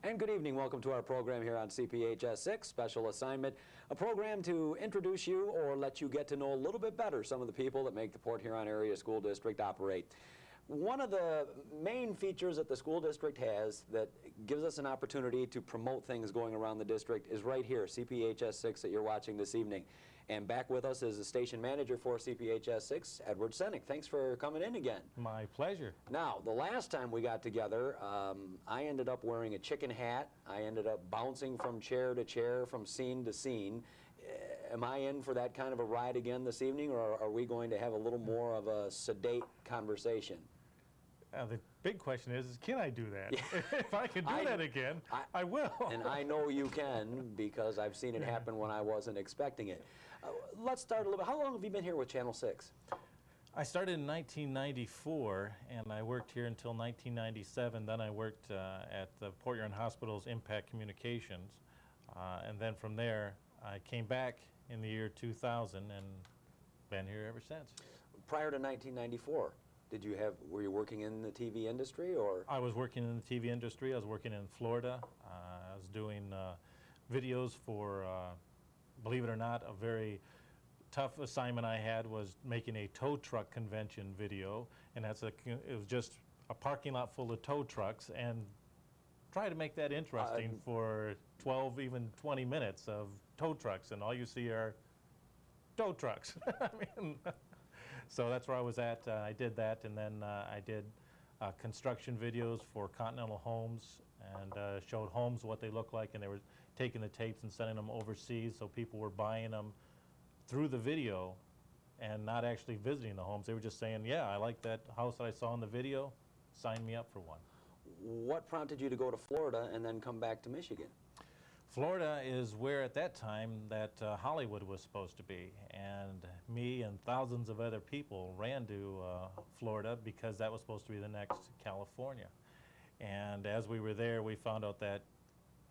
And good evening. Welcome to our program here on CPHS 6, Special Assignment, a program to introduce you or let you get to know a little bit better some of the people that make the Port Huron Area School District operate. One of the main features that the school district has that gives us an opportunity to promote things going around the district is right here, CPHS 6 that you're watching this evening. And back with us is the station manager for CPHS 6, Edward Senyk. Thanks for coming in again. My pleasure. Now, the last time we got together, I ended up wearing a chicken hat. I ended up bouncing from chair to chair, from scene to scene. Am I in for that kind of a ride again this evening, or are we going to have a little more of a sedate conversation? The big question is can I do that? If I can do that again, I will. And I know you can, because I've seen it happen when I wasn't expecting it. Let's start a little bit. How long have you been here with Channel 6? I started in 1994, and I worked here until 1997. Then I worked at the Port Huron Hospital's Impact Communications. And then from there, I came back in the year 2000 and been here ever since. Prior to 1994, were you working in the TV industry, or? I was working in the TV industry. I was working in Florida. I was doing videos for, believe it or not, a very tough assignment I had was making a tow truck convention video, and it was just a parking lot full of tow trucks, and try to make that interesting for 12, even 20 minutes of tow trucks, and all you see are tow trucks. I mean, so that's where I was at. I did that, and then I did construction videos for Continental Homes, and showed homes what they look like, and they were taking the tapes and sending them overseas, so people were buying them through the video and not actually visiting the homes. They were just saying, yeah, I like that house that I saw in the video, sign me up for one. What prompted you to go to Florida and then come back to Michigan? Florida is where at that time that Hollywood was supposed to be, and me and thousands of other people ran to Florida because that was supposed to be the next California. And as we were there, we found out that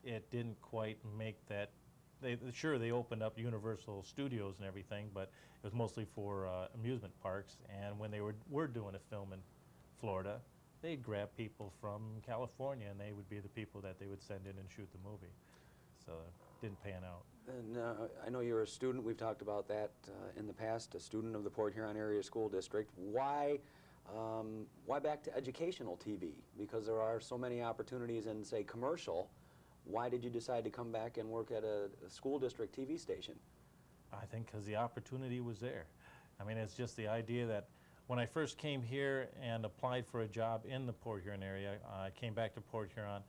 it didn't quite make that. Sure, they opened up Universal Studios and everything, but it was mostly for amusement parks. And when they were doing a film in Florida, they'd grab people from California, and they would be the people that they would send in and shoot the movie. So it didn't pan out. And I know you're a student. We've talked about that in the past, a student of the Port Huron Area School District. Why back to educational TV? Because there are so many opportunities in, say, commercial. Why did you decide to come back and work at a school district TV station? I think because the opportunity was there. I mean, it's just the idea that when I first came here and applied for a job in the Port Huron area, I came back to Port Huron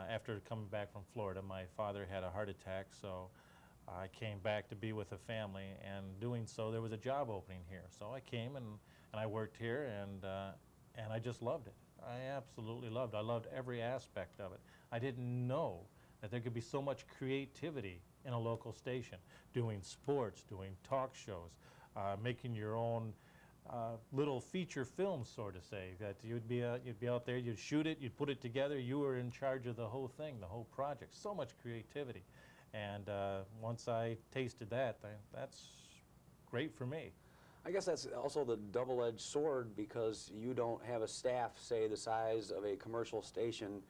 after coming back from Florida. My father had a heart attack, so I came back to be with the family, and doing so, there was a job opening here. So I came and I worked here, and I just loved it. I absolutely loved it. I loved every aspect of it. I didn't know that there could be so much creativity in a local station, doing sports, doing talk shows, making your own little feature films, sort of say, that you'd be out there, you'd shoot it, you'd put it together, you were in charge of the whole thing, the whole project. So much creativity. And once I tasted that, that's great for me. I guess that's also the double-edged sword, because you don't have a staff, say, the size of a commercial station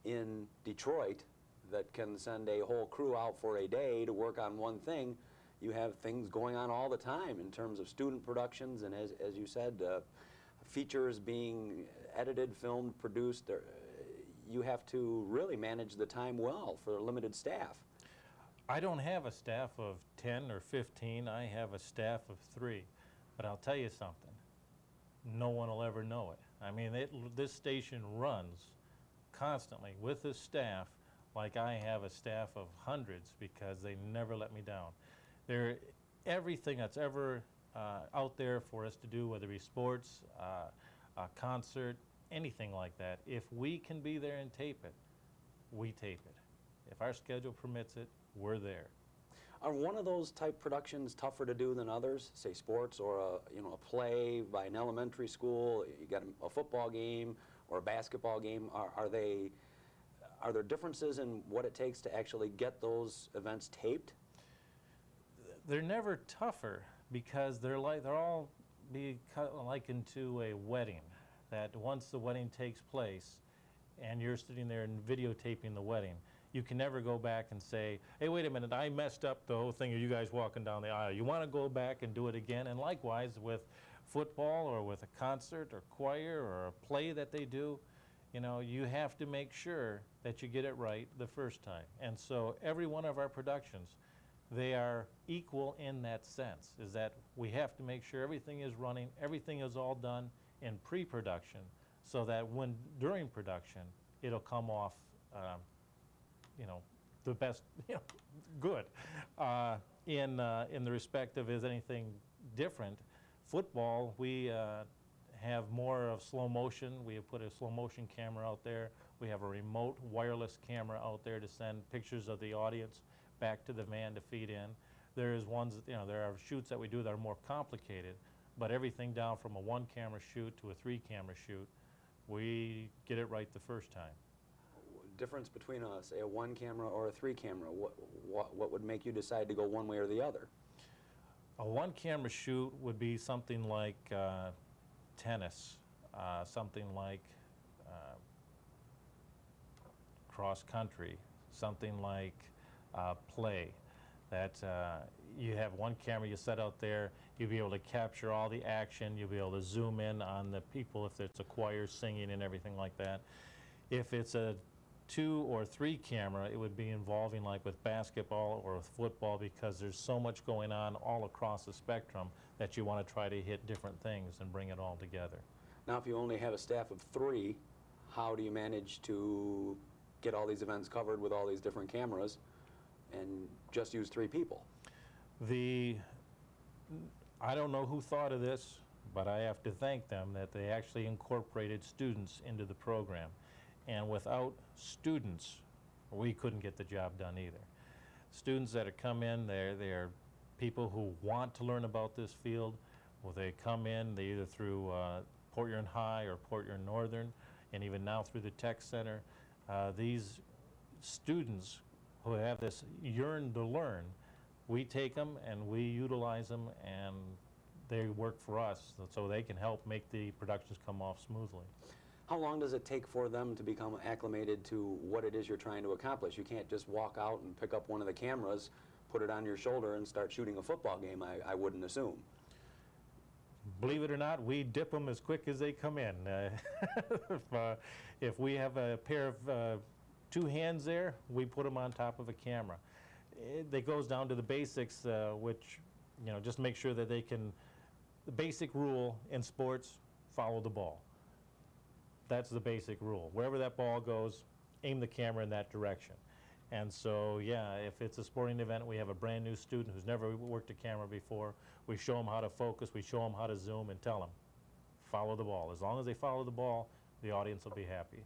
in Detroit that can send a whole crew out for a day to work on one thing. You have things going on all the time in terms of student productions, and as you said, features being edited, filmed, produced. You have to really manage the time well for a limited staff. I don't have a staff of 10 or 15. I have a staff of 3. But I'll tell you something, no one will ever know it. I mean, this station runs constantly with the staff like I have a staff of hundreds, because they never let me down. Everything that's ever out there for us to do, whether it be sports, a concert, anything like that, if we can be there and tape it, we tape it. If our schedule permits it, we're there. Are one of those type productions tougher to do than others? Say sports, or a play by an elementary school. You got a football game or a basketball game. Are there differences in what it takes to actually get those events taped? They're never tougher, because they're all be likened to a wedding. That once the wedding takes place, and you're sitting there and videotaping the wedding, you can never go back and say, hey, wait a minute, I messed up the whole thing of you guys walking down the aisle. You want to go back and do it again. And likewise with football or with a concert or choir or a play that they do, you know, you have to make sure that you get it right the first time. And so every one of our productions, they are equal in that sense, is that we have to make sure everything is running, everything is all done in pre-production, so that when during production, it'll come off you know, the best, you know, good. In the respect of is anything different, football, we have more of slow motion. We have put a slow motion camera out there. We have a remote wireless camera out there to send pictures of the audience back to the van to feed in. There's ones, you know, there are shoots that we do that are more complicated, but everything down from a 1-camera shoot to a 3-camera shoot, we get it right the first time. Difference between say a 1-camera or a 3-camera, what would make you decide to go one way or the other? A 1-camera shoot would be something like tennis, something like cross country, something like play. That you have 1 camera you set out there, you'll be able to capture all the action, you'll be able to zoom in on the people if it's a choir singing and everything like that. If it's a 2 or 3 camera, it would be involving like with basketball or with football, because there's so much going on all across the spectrum that you want to try to hit different things and bring it all together. Now, if you only have a staff of 3, how do you manage to get all these events covered with all these different cameras and just use 3 people? I don't know who thought of this, but I have to thank them that they actually incorporated students into the program. And without students, we couldn't get the job done either. Students that have come in, they're people who want to learn about this field. Well, they come in, they either through Port Huron High or Port Huron Northern, and even now through the Tech Center. These students who have this yearn to learn, we take them and we utilize them, and they work for us so they can help make the productions come off smoothly. How long does it take for them to become acclimated to what it is you're trying to accomplish? You can't just walk out and pick up one of the cameras, put it on your shoulder, and start shooting a football game, I wouldn't assume. Believe it or not, we dip them as quick as they come in. If we have a pair of 2 hands there, we put them on top of a camera. It goes down to the basics, which, you know, just make sure that they can, the basic rule in sports, follow the ball. That's the basic rule. Wherever that ball goes, aim the camera in that direction. And so, yeah, if it's a sporting event, we have a brand new student who's never worked a camera before. We show them how to focus, we show them how to zoom, and tell them, follow the ball. As long as they follow the ball, the audience will be happy.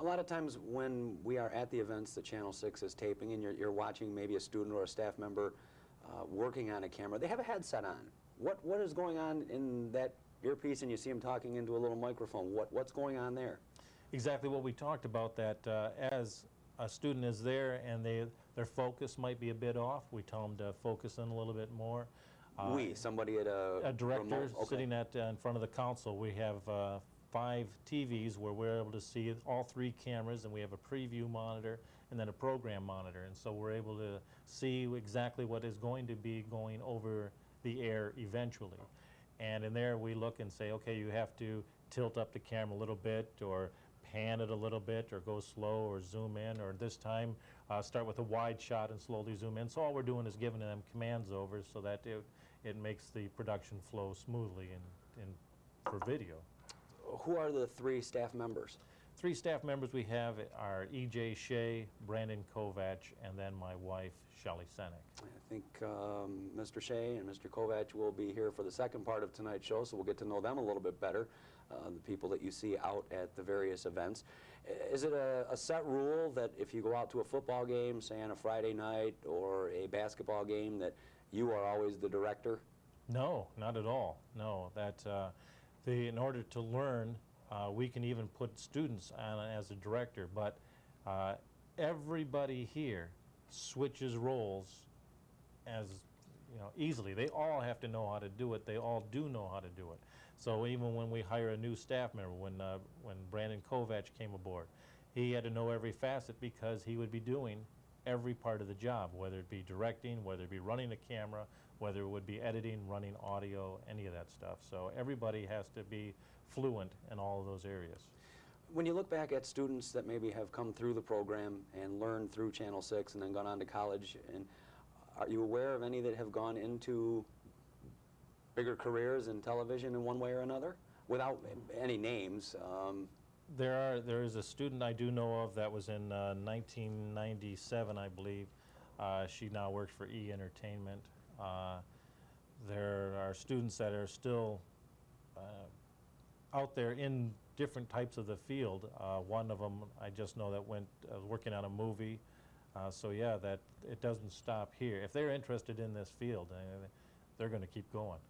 A lot of times when we are at the events that Channel 6 is taping and you're watching maybe a student or a staff member working on a camera, they have a headset on. What is going on in that earpiece, and you see them talking into a little microphone? What's going on there? Exactly what we talked about, that as a student is there and their focus might be a bit off, we tell them to focus in a little bit more. Somebody at a director remote, okay. sitting in front of the council. We have 5 TVs where we're able to see all 3 cameras, and we have a preview monitor and then a program monitor, and so we're able to see exactly what is going to be going over the air eventually. And in there we look and say, okay, you have to tilt up the camera a little bit, or pan it a little bit, or go slow, or zoom in, or this time start with a wide shot and slowly zoom in. So all we're doing is giving them commands over so that it makes the production flow smoothly for video. Who are the 3 staff members? 3 staff members we have are E.J. Shay, Brandon Kovatch, and then my wife, Shelly Senyk. I think Mr. Shay and Mr. Kovatch will be here for the second part of tonight's show, so we'll get to know them a little bit better, the people that you see out at the various events. Is it a set rule that if you go out to a football game, say on a Friday night, or a basketball game, that you are always the director? No, not at all. No, in order to learn, we can even put students on as a director, but everybody here switches roles as easily. They all have to know how to do it. They all do know how to do it. So even when we hire a new staff member, when Brandon Kovatch came aboard, He had to know every facet because he would be doing every part of the job, whether it be directing, whether it be running a camera, whether it would be editing, running audio, any of that stuff. So everybody has to be fluent in all of those areas. When you look back at students that maybe have come through the program and learned through Channel 6 and then gone on to college, and are you aware of any that have gone into bigger careers in television in one way or another? Without any names. There is a student I do know of that was in 1997, I believe. She now works for E! Entertainment. There are students that are still out there in different types of the field. One of them I just know that went working on a movie. So yeah, that it doesn't stop here. If they're interested in this field, they're going to keep going.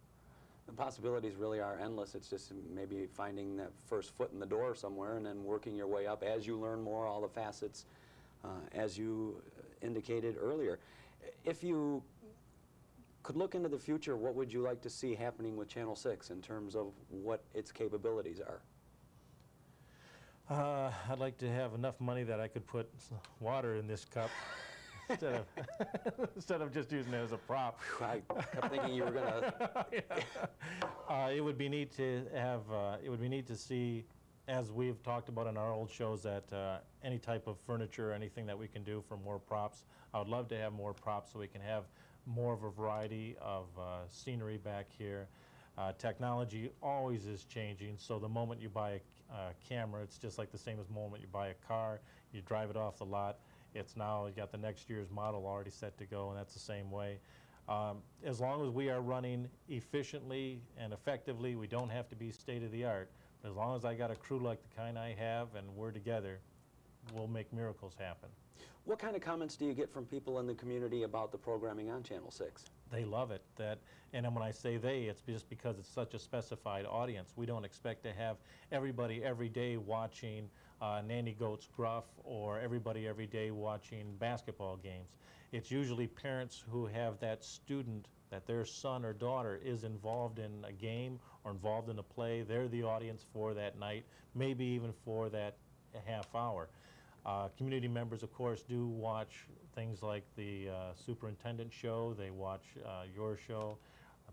The possibilities really are endless. It's just maybe finding that first foot in the door somewhere and then working your way up as you learn more, all the facets, as you indicated earlier. If you could look into the future, what would you like to see happening with Channel 6 in terms of what its capabilities are? I'd like to have enough money that I could put water in this cup instead of instead of just using it as a prop. I kept thinking you were going to... It would be neat to have, it would be neat to see, as we've talked about in our old shows, that any type of furniture, anything that we can do for more props. I would love to have more props so we can have more of a variety of scenery back here. Technology always is changing, so the moment you buy a camera, it's just like the same as the moment you buy a car. You drive it off the lot. It's now, you got the next year's model already set to go, and that's the same way. As long as we are running efficiently and effectively, we don't have to be state-of-the-art. But as long as I got a crew like the kind I have and we're together, we'll make miracles happen. What kind of comments do you get from people in the community about the programming on Channel 6? They love it. And then when I say they, it's just because it's such a specified audience. We don't expect to have everybody every day watching Nanny Goat's Gruff or everybody every day watching basketball games. It's usually parents who have that student that their son or daughter is involved in a game or involved in a play. They're the audience for that night, maybe even for that half hour. Community members, of course, do watch things like the superintendent show. They watch your show,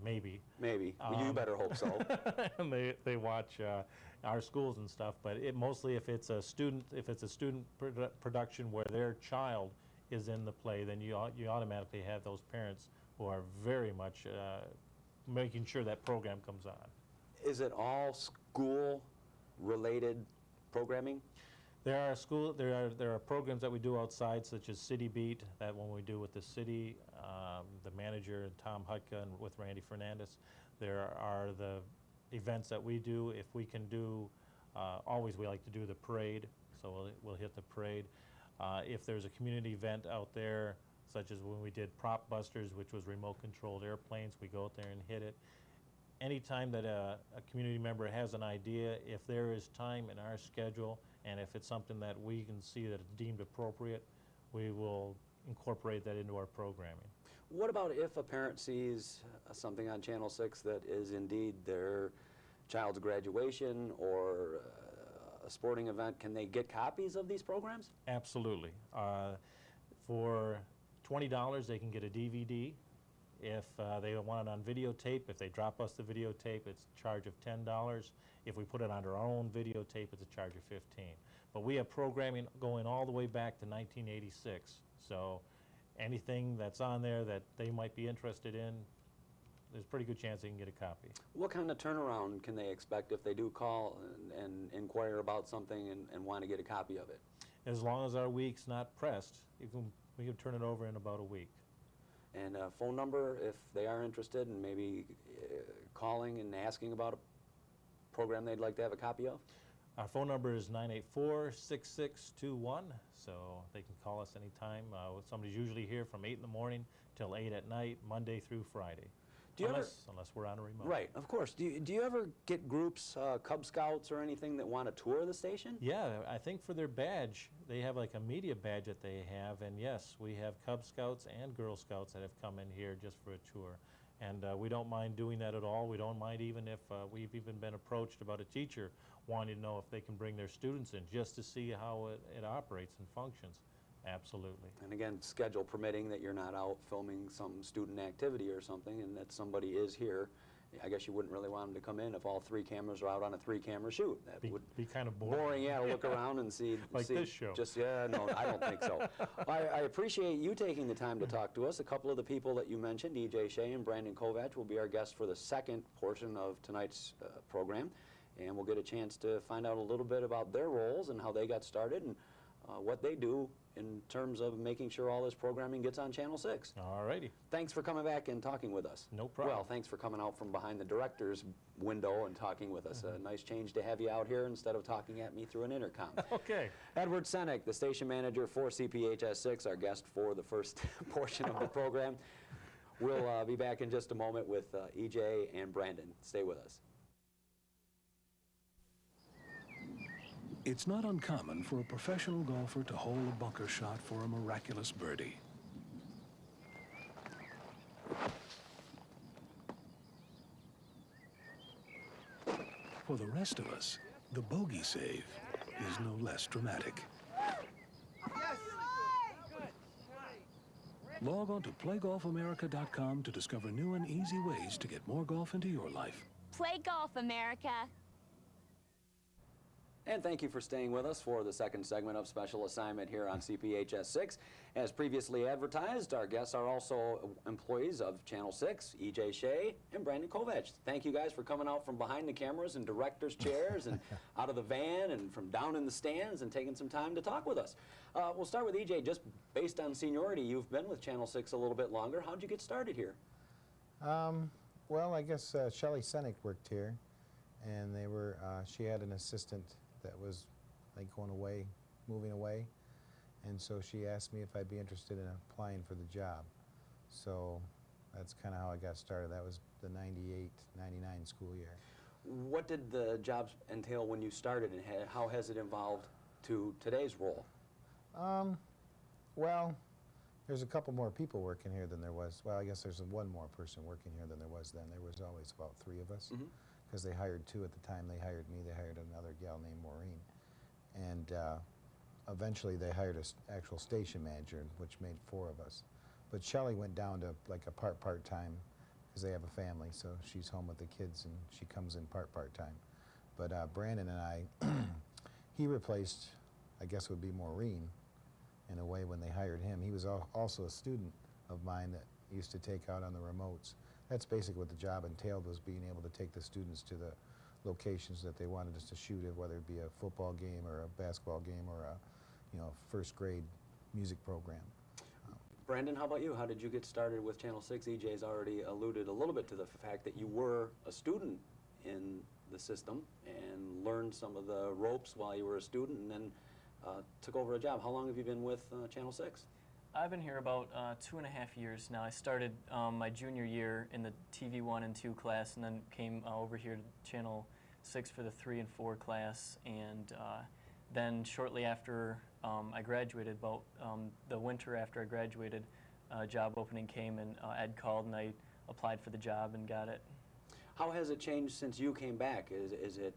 maybe. Maybe. Well, you better hope so. And they watch our schools and stuff. But it mostly, if it's a student production where their child is in the play, then you automatically have those parents who are very much making sure that program comes on. Is it all school-related programming? There are programs that we do outside, such as City Beat, that one we do with the city, the manager, Tom Hutka, and with Randy Fernandez. There are the events that we do. If we can do, always we like to do the parade, so we'll hit the parade. If there's a community event out there, such as when we did Prop Busters, which was remote-controlled airplanes, we go out there and hit it. Anytime that a community member has an idea, if there is time in our schedule, and if it's something that we can see that it's deemed appropriate, we will incorporate that into our programming. What about if a parent sees something on Channel 6 that is indeed their child's graduation or a sporting event? Can they get copies of these programs? Absolutely. For $20, they can get a DVD. If they want it on videotape, if they drop us the videotape, it's a charge of $10. If we put it on our own videotape, it's a charge of $15. But we have programming going all the way back to 1986. So anything that's on there that they might be interested in, there's a pretty good chance they can get a copy. What kind of turnaround can they expect if they do call and inquire about something and want to get a copy of it? As long as our week's not pressed, we can turn it over in about a week. And a phone number if they are interested in maybe calling and asking about a program they'd like to have a copy of? Our phone number is 984-6621, so they can call us anytime. Somebody's usually here from 8 in the morning till 8 at night, Monday through Friday. Unless we're on a remote. Right, of course. Do you ever get groups, Cub Scouts or anything that want to tour the station? Yeah, I think for their badge, they have like a media badge that they have, and yes, we have Cub Scouts and Girl Scouts that have come in here just for a tour. And we don't mind doing that at all. We don't mind even if we've even been approached about a teacher wanting to know if they can bring their students in just to see how it operates and functions. Absolutely. And again, schedule permitting that you're not out filming some student activity or something and that somebody is here. I guess you wouldn't really want them to come in if all 3 cameras are out on a 3-camera shoot. That would be kind of boring. Boring, yeah, to look around and see. Like this show. Just, yeah, no, I don't think so. I appreciate you taking the time to talk to us. A couple of the people that you mentioned, E.J. Shay and Brandon Kovatch, will be our guests for the second portion of tonight's program. And we'll get a chance to find out a little bit about their roles and how they got started and what they do in terms of making sure all this programming gets on Channel 6. All righty. Thanks for coming back and talking with us. No problem. Well, thanks for coming out from behind the director's window and talking with us. A nice change to have you out here instead of talking at me through an intercom. Okay. Edward Senyk, the station manager for CPHS 6, our guest for the first portion of the program. We'll be back in just a moment with EJ and Brandon. Stay with us. It's not uncommon for a professional golfer to hole a bunker shot for a miraculous birdie. For the rest of us, the bogey save is no less dramatic. Log on to playgolfamerica.com to discover new and easy ways to get more golf into your life. Play golf, America. And thank you for staying with us for the second segment of Special Assignment here on CPHS 6. As previously advertised, our guests are also employees of Channel 6, E.J. Shay and Brandon Kovatch. Thank you guys for coming out from behind the cameras and director's chairs and out of the van and from down in the stands and taking some time to talk with us. We'll start with E.J. Just based on seniority, you've been with Channel 6 a little bit longer. How'd you get started here? Well, I guess Shelly Senyk worked here, and they were, she had an assistant that was like going away, moving away, and so she asked me if I'd be interested in applying for the job. So that's kind of how I got started. That was the 98, 99 school year. What did the job entail when you started, and how has it evolved to today's role? Well, there's a couple more people working here than there was. Well, I guess there's one more person working here than there was then. There was always about 3 of us. Because they hired 2 at the time. They hired me, they hired another gal named Maureen. And eventually they hired an actual station manager, which made 4 of us. But Shelly went down to like a part-time, because they have a family, so she's home with the kids and she comes in part-time. But Brandon and I, he replaced, I guess would be Maureen, in a way when they hired him. He was also a student of mine that used to take out on the remotes. That's basically what the job entailed, was being able to take the students to the locations that they wanted us to shoot at, whether it be a football game or a basketball game or a, first grade music program. Brandon, how about you? How did you get started with Channel 6? EJ's already alluded a little bit to the fact that you were a student in the system and learned some of the ropes while you were a student and then took over a job. How long have you been with Channel 6? I've been here about 2.5 years now. I started my junior year in the TV 1 and 2 class, and then came over here to Channel 6 for the 3 and 4 class. And then shortly after I graduated, about the winter after I graduated, a job opening came, and Ed called, and I applied for the job and got it. How has it changed since you came back? Is it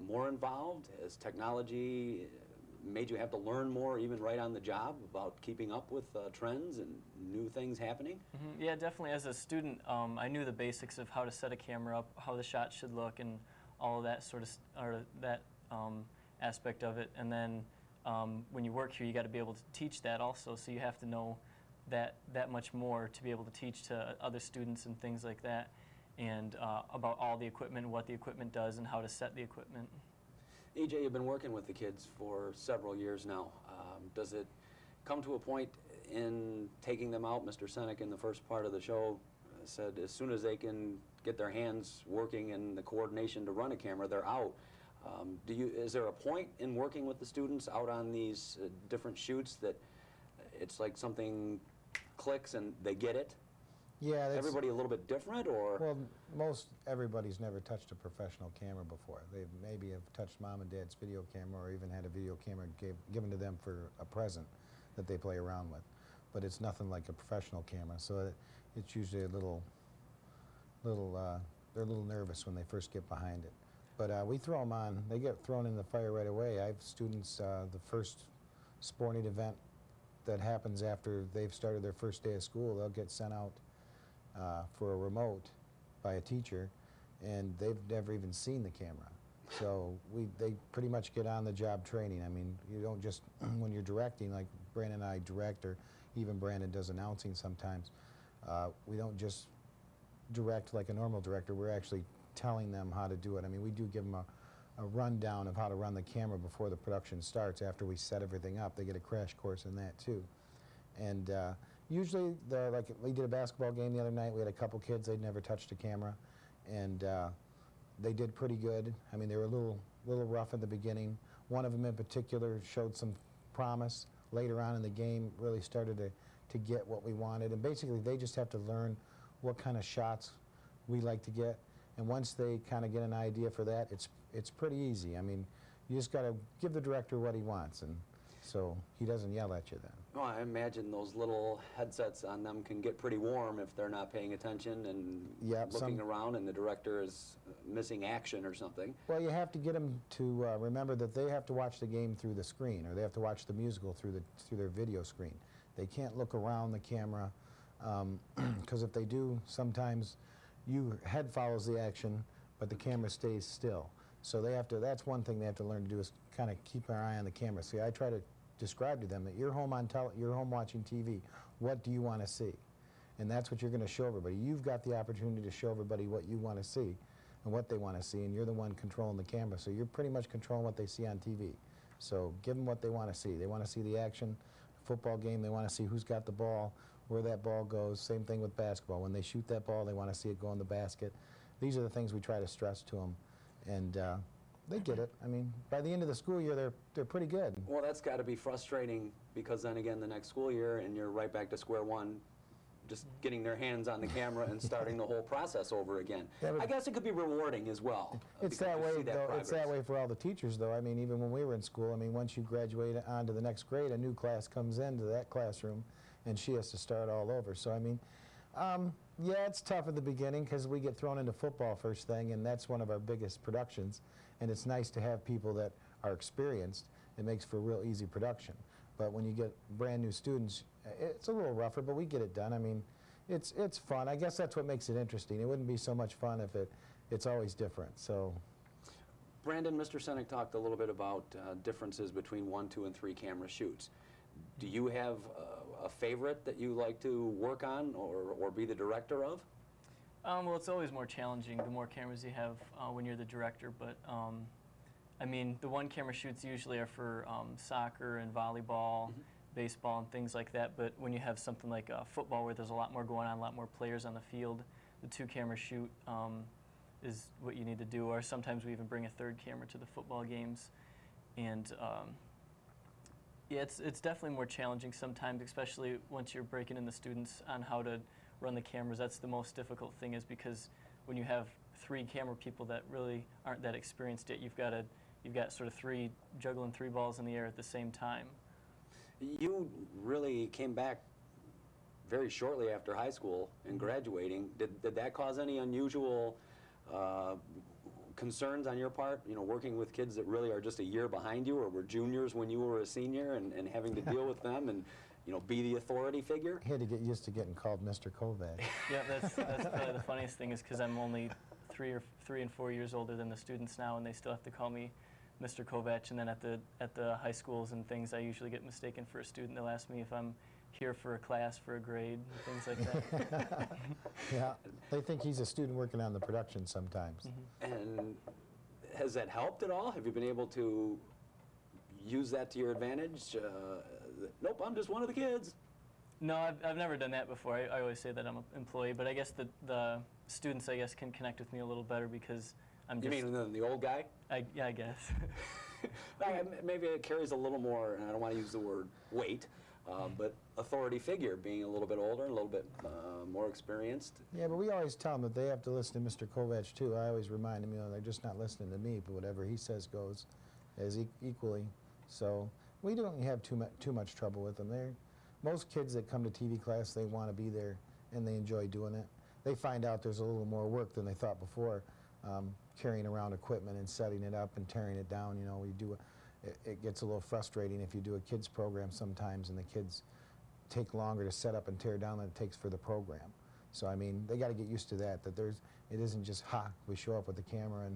more involved? Has technology made you have to learn more, even right on the job, about keeping up with trends and new things happening? Yeah, definitely. As a student, I knew the basics of how to set a camera up, how the shot should look, and all of that sort of, aspect of it. And then when you work here, you got to be able to teach that also. So you have to know that much more to be able to teach to other students and things like that, and about all the equipment, what the equipment does, and how to set the equipment. EJ, you've been working with the kids for several years now. Does it come to a point in taking them out? Mr. Senyk in the first part of the show said as soon as they can get their hands working and the coordination to run a camera, they're out. Is there a point in working with the students out on these different shoots that it's like something clicks and they get it? Yeah, that's, everybody a little bit different, or? Well, everybody's never touched a professional camera before. They maybe have touched mom and dad's video camera, or even had a video camera given to them for a present that they play around with. But it's nothing like a professional camera, so it's usually a little they're a little nervous when they first get behind it. But we throw them on. They get thrown in the fire right away. I have students, the first sporting event that happens after they've started their first day of school, they'll get sent out for a remote by a teacher, and they've never even seen the camera. So they pretty much get on the job training. I mean, you don't just, when you're directing, like Brandon and I direct, or even Brandon does announcing sometimes, we don't just direct like a normal director. We're actually telling them how to do it. I mean, we do give them a rundown of how to run the camera before the production starts. After we set everything up, they get a crash course in that too. And usually, like we did a basketball game the other night. We had a couple kids, they'd never touched a camera, and they did pretty good. I mean, they were a little rough in the beginning. One of them in particular showed some promise. Later on in the game, really started to get what we wanted. And basically, they just have to learn what kind of shots we like to get. And once they kind of get an idea for that, it's pretty easy. I mean, you just got to give the director what he wants, and so he doesn't yell at you then. Well, I imagine those little headsets on them can get pretty warm if they're not paying attention and looking around and the director is missing action or something. Well, you have to get them to remember that they have to watch the game through the screen, or they have to watch the musical through their video screen. They can't look around the camera, because if they do, sometimes your head follows the action, but the camera stays still. So they have to, that's one thing they have to learn to do, is kind of keep our eye on the camera. See, I try to describe to them that you're home watching TV. What do you want to see? And that's what you're going to show everybody. You've got the opportunity to show everybody what you want to see and what they want to see, and you're the one controlling the camera. So you're pretty much controlling what they see on TV. So give them what they want to see. They want to see the action. Football game, they want to see who's got the ball, where that ball goes. Same thing with basketball. When they shoot that ball, they want to see it go in the basket. These are the things we try to stress to them, and they get it. I mean, by the end of the school year, they're pretty good. Well, that's got to be frustrating, because then again, the next school year, and you're right back to square one, just getting their hands on the camera and starting the whole process over again. Yeah, I guess it could be rewarding as well. It's that way, though. It's that way for all the teachers, though. I mean, even when we were in school, I mean, once you graduate on to the next grade, a new class comes into that classroom, and she has to start all over. So, I mean, yeah, it's tough at the beginning because we get thrown into football first thing, and that's one of our biggest productions. And it's nice to have people that are experienced. It makes for a real easy production. But when you get brand new students, it's a little rougher, but we get it done. I mean, it's fun. I guess that's what makes it interesting. It wouldn't be so much fun if it's always different. So, Brandon, Mr. Senyk talked a little bit about differences between 1, 2, and 3 camera shoots. Do you have a favorite that you like to work on or be the director of? Well, it's always more challenging the more cameras you have when you're the director, but I mean, the 1 camera shoots usually are for soccer and volleyball, baseball and things like that, but when you have something like football where there's a lot more going on, a lot more players on the field, the 2 camera shoot is what you need to do, or sometimes we even bring a 3rd camera to the football games. And yeah, it's definitely more challenging sometimes, especially once you're breaking in the students on how to run the cameras. That's the most difficult thing, is because when you have 3 camera people that really aren't that experienced yet, you've got sort of juggling 3 balls in the air at the same time. You really came back very shortly after high school and graduating. Did that cause any unusual concerns on your part, you know, working with kids that really are just a year behind you or were juniors when you were a senior, and having to deal with them and, you know, be the authority figure? He had to get used to getting called Mr. Kovatch. Yeah, that's probably the funniest thing, is because I'm only 3 and 4 years older than the students now, and they still have to call me Mr. Kovatch. And then at the high schools and things, I usually get mistaken for a student. They'll ask me if I'm here for a class, for a grade, and things like that. Yeah, they think he's a student working on the production sometimes. And has that helped at all? Have you been able to use that to your advantage? Nope, I'm just one of the kids. No, I've never done that before. I always say that I'm an employee, but I guess the students, I guess, can connect with me a little better because I'm just... You mean the old guy? Yeah, I guess. Maybe it carries a little more, and I don't want to use the word weight, but authority figure, being a little bit older, a little bit more experienced. Yeah, but we always tell them that they have to listen to Mr. Kovatch too. I always remind them, you know, they're just not listening to me, but whatever he says goes as equally. So we don't have too much trouble with them. Most kids that come to TV class, they want to be there and they enjoy doing it. they find out there's a little more work than they thought before, carrying around equipment and setting it up and tearing it down. You know, it gets a little frustrating if you do a kids program sometimes and the kids take longer to set up and tear down than it takes for the program. So I mean, they got to get used to that, it isn't just, we show up with the camera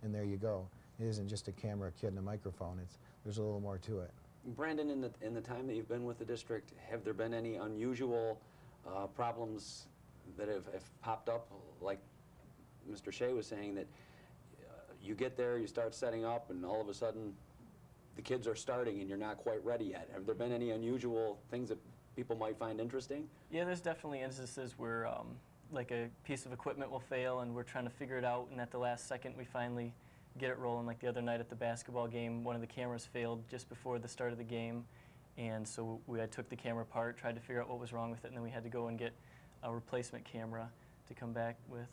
and there you go. It isn't just a camera, a kid, and a microphone. There's a little more to it. Brandon, in the time that you've been with the district, have there been any unusual problems that have popped up, like Mr. Shay was saying, that you get there, you start setting up, and all of a sudden the kids are starting and you're not quite ready yet? Have there been any unusual things that people might find interesting? Yeah, there's definitely instances where like a piece of equipment will fail and we're trying to figure it out, and at the last second we finally get it rolling. Like the other night at the basketball game, one of the cameras failed just before the start of the game, and so I took the camera apart, tried to figure out what was wrong with it, and then we had to go and get a replacement camera to come back with.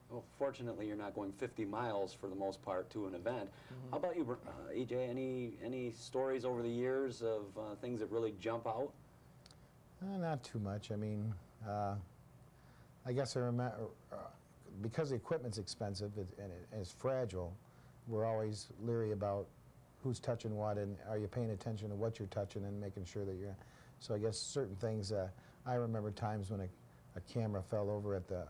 Well, fortunately, you're not going 50 miles for the most part to an event. Mm-hmm. How about you, EJ? Any stories over the years of things that really jump out? Not too much. I mean, I guess I remember, because the equipment's expensive and it's fragile, we're always leery about who's touching what and are you paying attention to what you're touching and making sure that you're. So I guess certain things, I remember times when a camera fell over at the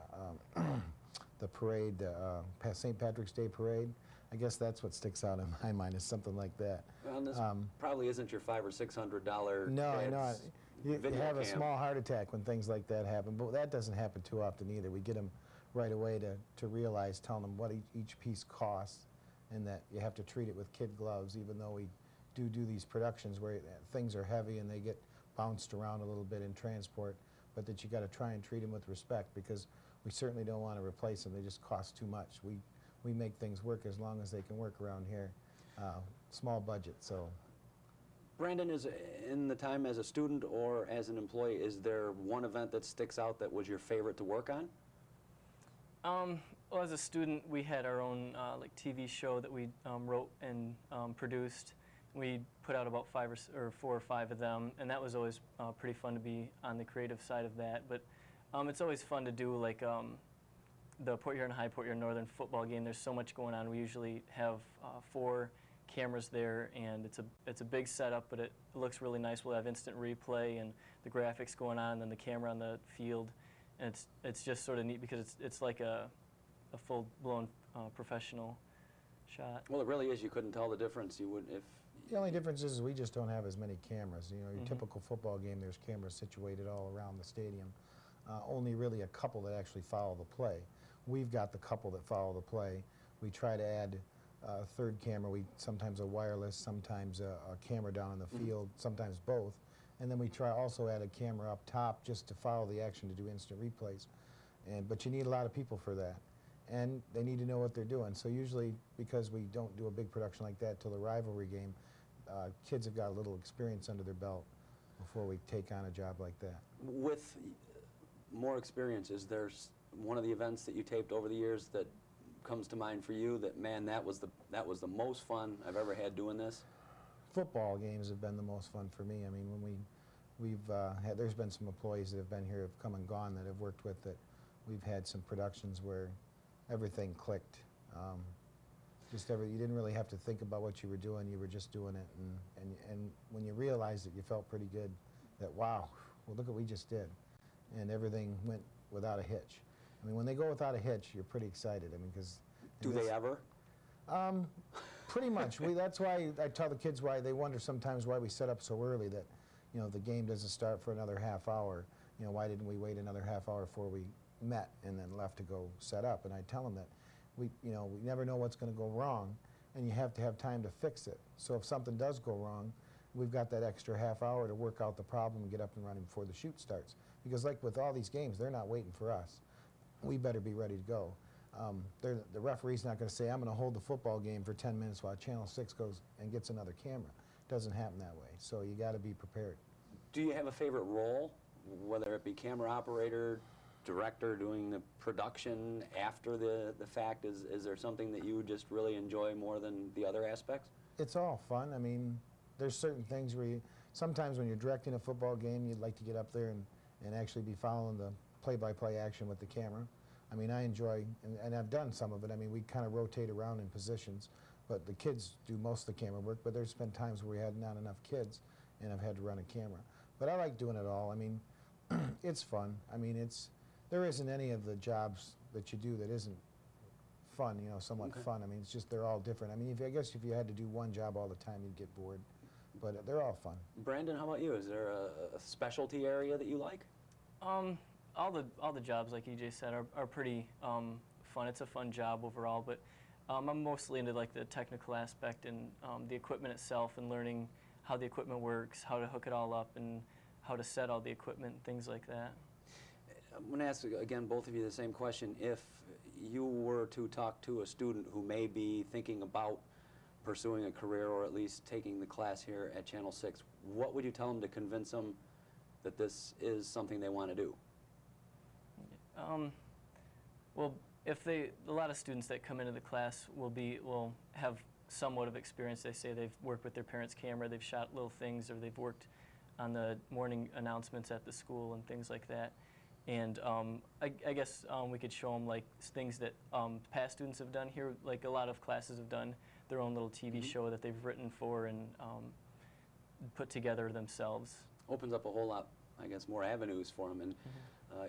the parade, St. Patrick's Day parade. I guess that's what sticks out in my mind, is something like that. Well, this probably isn't your $500 or $600. No, I know. You video have a cam. small heart attack when things like that happen, but that doesn't happen too often either. We get them right away to realize, telling them what each piece costs, and that you have to treat it with kid gloves, even though we do these productions where things are heavy and they get bounced around a little bit in transport, but that you got to try and treat them with respect, because we certainly don't want to replace them. They just cost too much. We make things work as long as they can work around here. Small budget, so. Brandon, is in the time as a student or as an employee, is there one event that sticks out that was your favorite to work on? Well, as a student, we had our own like TV show that we wrote and produced. We put out about 4 or 5 of them, and that was always pretty fun to be on the creative side of that. But it's always fun to do like the Port Huron High, Port Huron Northern football game. There's so much going on. We usually have 4 cameras there, and it's a big setup, but it looks really nice. We'll have instant replay and the graphics going on, and then the camera on the field, and it's just sort of neat because it's like a full-blown professional shot. Well, it really is. You couldn't tell the difference. You would if. The only difference is we just don't have as many cameras. You know, your typical football game, there's cameras situated all around the stadium. Only really a couple that actually follow the play. We've got the couple that follow the play. We try to add a third camera, sometimes a wireless, sometimes a camera down in the field, sometimes both. And then we try also add a camera up top just to follow the action to do instant replays. But you need a lot of people for that. And they need to know what they're doing. So usually, because we don't do a big production like that till the rivalry game, kids have got a little experience under their belt before we take on a job like that. With more experience, is there one of the events that you taped over the years that comes to mind for you that, man, that was the most fun I've ever had doing this? Football games have been the most fun for me. I mean, when there's been some employees that have been here, have come and gone, that I've worked with, that we've had some productions where everything clicked. You didn't really have to think about what you were doing. You were just doing it, and when you realized it, you felt pretty good. That, wow, well, look what we just did, and everything went without a hitch. I mean, when they go without a hitch, you're pretty excited. I mean, because do they ever? Pretty much. That's why I tell the kids why they wonder sometimes why we set up so early. That, you know, the game doesn't start for another half hour. You know, why didn't we wait another half hour before we met and then left to go set up? And I tell them that we never know what's going to go wrong, and you have to have time to fix it. So if something does go wrong, we've got that extra half hour to work out the problem and get up and running before the shoot starts. Because like with all these games, they're not waiting for us. We better be ready to go. The referee's not going to say, I'm going to hold the football game for 10 minutes while Channel 6 goes and gets another camera. It doesn't happen that way. So you got to be prepared. Do you have a favorite role, whether it be camera operator, director, doing the production after the fact? Is there something that you just really enjoy more than the other aspects? It's all fun. I mean, there's certain things where sometimes when you're directing a football game, you'd like to get up there and actually be following the play-by-play action with the camera. I mean, I enjoy, and I've done some of it. I mean, we kind of rotate around in positions, but the kids do most of the camera work, but there's been times where we had not enough kids, and I've had to run a camera. But I like doing it all. I mean, it's fun. I mean, there isn't any of the jobs that you do that isn't fun, you know, somewhat fun. I mean, it's just they're all different. I mean, I guess if you had to do one job all the time, you'd get bored. But they're all fun. Brandon, how about you? Is there a specialty area that you like? All the jobs, like EJ said, are pretty fun. It's a fun job overall, but I'm mostly into like the technical aspect and the equipment itself and learning how the equipment works, how to hook it all up, and how to set all the equipment, things like that. I'm going to ask, again, both of you the same question. If you were to talk to a student who may be thinking about pursuing a career or at least taking the class here at Channel 6, what would you tell them to convince them that this is something they want to do? Well, a lot of students that come into the class will have somewhat of experience. They say they've worked with their parents' camera, they've shot little things, or they've worked on the morning announcements at the school and things like that. And I guess we could show them like things that past students have done here. Like a lot of classes have done their own little TV show that they've written for and put together themselves. Opens up a whole lot, I guess, more avenues for them. And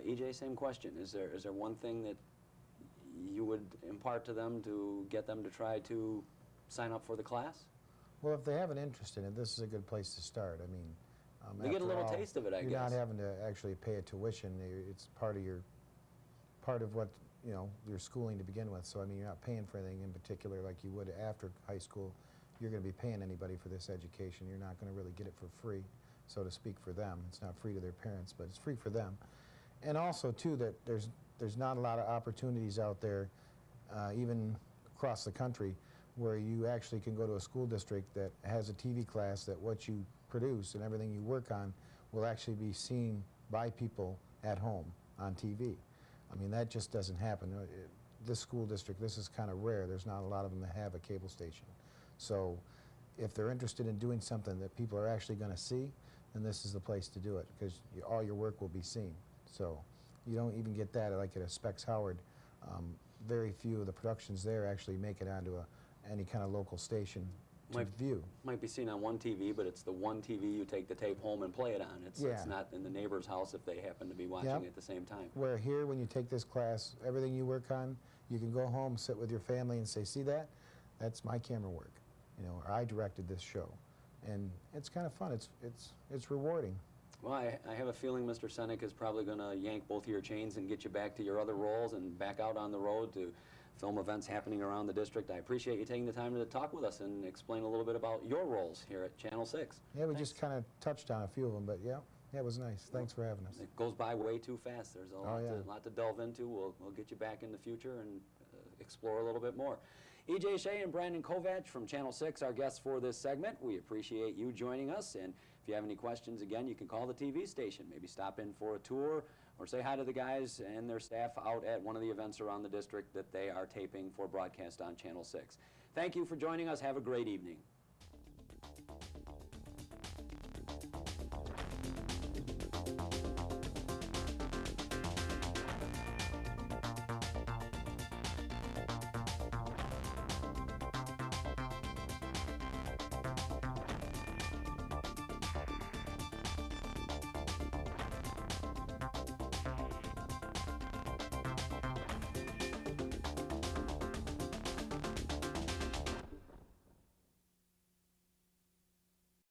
EJ, same question. Is there one thing that you would impart to them to get them to try to sign up for the class? Well, if they have an interest in it, this is a good place to start. I mean, they get a little after all, taste of it, I guess. You're not having to actually pay a tuition. It's part of what, you know, your schooling to begin with. So I mean, you're not paying for anything in particular like you would after high school. You're going to be paying anybody for this education. You're not going to really get it for free, so to speak, for them. It's not free to their parents, but it's free for them. And also too that there's not a lot of opportunities out there, even across the country, where you actually can go to a school district that has a TV class that what you produce and everything you work on will actually be seen by people at home on TV. I mean, that just doesn't happen. This school district, this is kind of rare. There's not a lot of them that have a cable station. So if they're interested in doing something that people are actually going to see, then this is the place to do it, because all your work will be seen. So you don't even get that like at a Specs Howard. Very few of the productions there actually make it onto any kind of local station to view. Might be seen on one TV, but it's the one TV you take the tape home and play it on. It's not in the neighbor's house if they happen to be watching at the same time. Where here, when you take this class, everything you work on, you can go home, sit with your family and say, see that? That's my camera work. You know, or I directed this show. And it's kind of fun. It's rewarding. Well, I have a feeling Mr. Senyk is probably going to yank both of your chains and get you back to your other roles and back out on the road to film events happening around the district. I appreciate you taking the time to talk with us and explain a little bit about your roles here at Channel 6. Yeah, we just kind of touched on a few of them, but yeah, it was nice. Thanks for having us. It goes by way too fast. There's a lot to delve into. We'll get you back in the future and explore a little bit more. EJ Shay and Brandon Kovatch from Channel 6, our guests for this segment. We appreciate you joining us, and if you have any questions, again, you can call the TV station. Maybe stop in for a tour or say hi to the guys and their staff out at one of the events around the district that they are taping for broadcast on Channel 6. Thank you for joining us. Have a great evening.